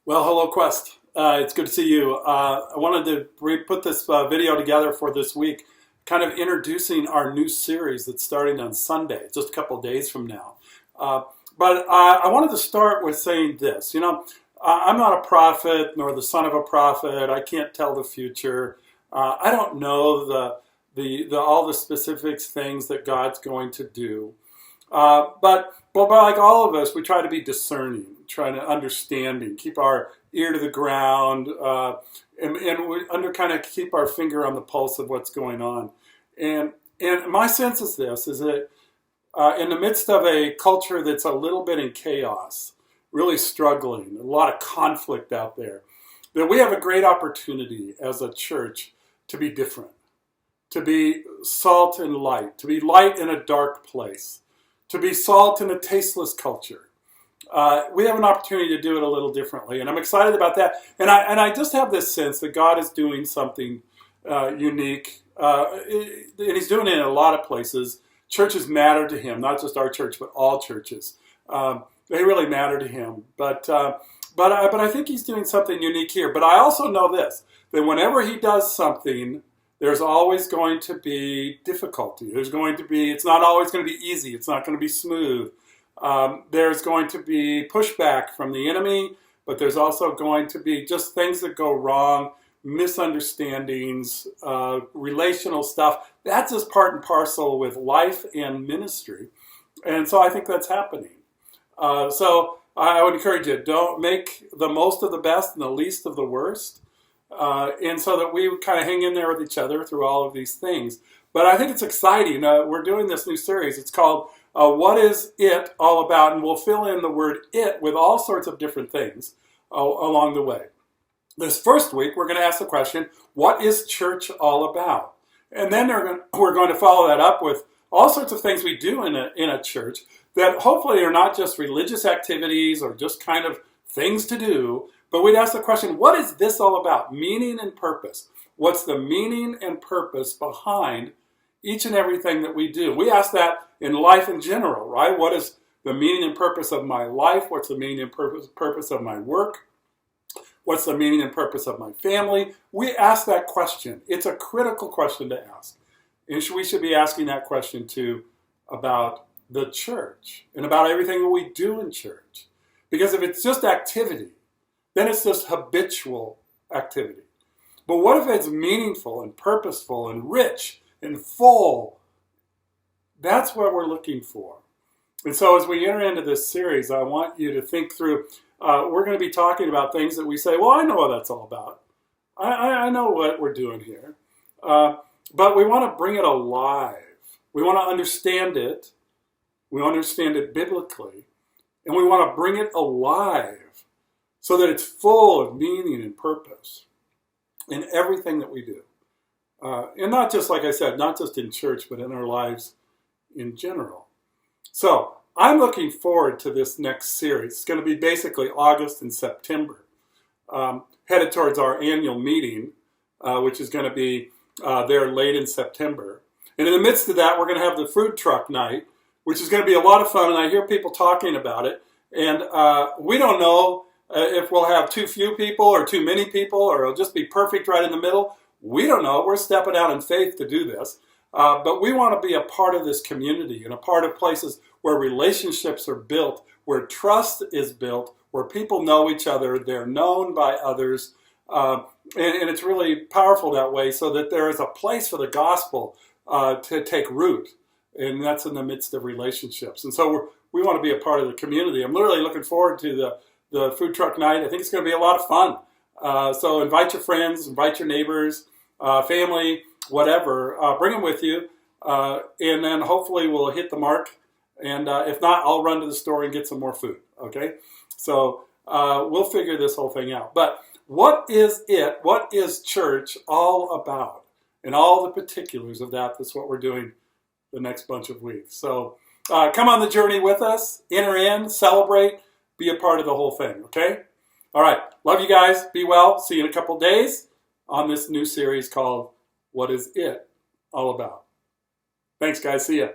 Well, hello, Quest. It's good to see you. I wanted to put this video together for this week, kind of introducing our new series that's starting on Sunday, just a couple of days from now. Uh, but I wanted to start with saying this. I'm not a prophet nor the son of a prophet. I can't tell the future. I don't know all the specifics things that God's going to do. But like all of us, we try to be discerning, try to understanding, keep our ear to the ground, and we kind of keep our finger on the pulse of what's going on. And my sense is this, is that in the midst of a culture that's a little bit in chaos, really struggling, a lot of conflict out there, that we have a great opportunity as a church to be different, to be salt and light, to be light in a dark place, to be salt in a tasteless culture. We have an opportunity to do it a little differently, and I'm excited about that. And I just have this sense that God is doing something unique, and He's doing it in a lot of places. Churches matter to Him, not just our church, but all churches. They really matter to Him. But I think He's doing something unique here. But I also know this, that whenever He does something, there's always going to be difficulty. It's not always going to be easy. It's not going to be smooth. There's going to be pushback from the enemy, but there's also going to be just things that go wrong, misunderstandings, relational stuff. That's just part and parcel with life and ministry. And so I think that's happening. So I would encourage you, don't make the most of the best and the least of the worst. And so that we kind of hang in there with each other through all of these things. But I think it's exciting. We're doing this new series. It's called What is It All About? And we'll fill in the word it with all sorts of different things along the way. This first week, we're going to ask the question, what is church all about? And then we're going to follow that up with all sorts of things we do in a church that hopefully are not just religious activities or just kind of things to do, but we'd ask the question, what is this all about? Meaning and purpose. What's the meaning and purpose behind each and everything that we do? We ask that in life in general, right? What is the meaning and purpose of my life? What's the meaning and purpose of my work? What's the meaning and purpose of my family? We ask that question. It's a critical question to ask. And we should be asking that question too about the church and about everything that we do in church. Because if it's just activity, then it's just habitual activity. But what if it's meaningful and purposeful and rich and full? That's what we're looking for. And so as we enter into this series, I want you to think through, we're going to be talking about things that we say, well, I know what that's all about. I know what we're doing here. But we want to bring it alive. We want to understand it. We want to understand it biblically. And we want to bring it alive so that it's full of meaning and purpose in everything that we do. And not just, like I said, not just in church, but in our lives in general. So I'm looking forward to this next series. It's going to be basically August and September, headed towards our annual meeting, which is going to be there late in September. And in the midst of that, we're going to have the food truck night, which is going to be a lot of fun. And I hear people talking about it. And we don't know if we'll have too few people or too many people, or it'll just be perfect right in the middle. We don't know. We're stepping out in faith to do this. But we want to be a part of this community and a part of places where relationships are built, where trust is built, where people know each other, they're known by others. And it's really powerful that way, so that there is a place for the gospel to take root. And that's in the midst of relationships. And so we want to be a part of the community. I'm literally looking forward to the food truck night. I think it's going to be a lot of fun. So invite your friends, invite your neighbors, family, whatever. Bring them with you. And then hopefully we'll hit the mark. And if not, I'll run to the store and get some more food. Okay? So we'll figure this whole thing out. But what is it? What is church all about? And all the particulars of that, that's what we're doing the next bunch of weeks. So come on the journey with us. Enter in, celebrate, be a part of the whole thing, okay? All right. Love you guys. Be well. See you in a couple days on this new series called What is It All About? Thanks, guys. See ya.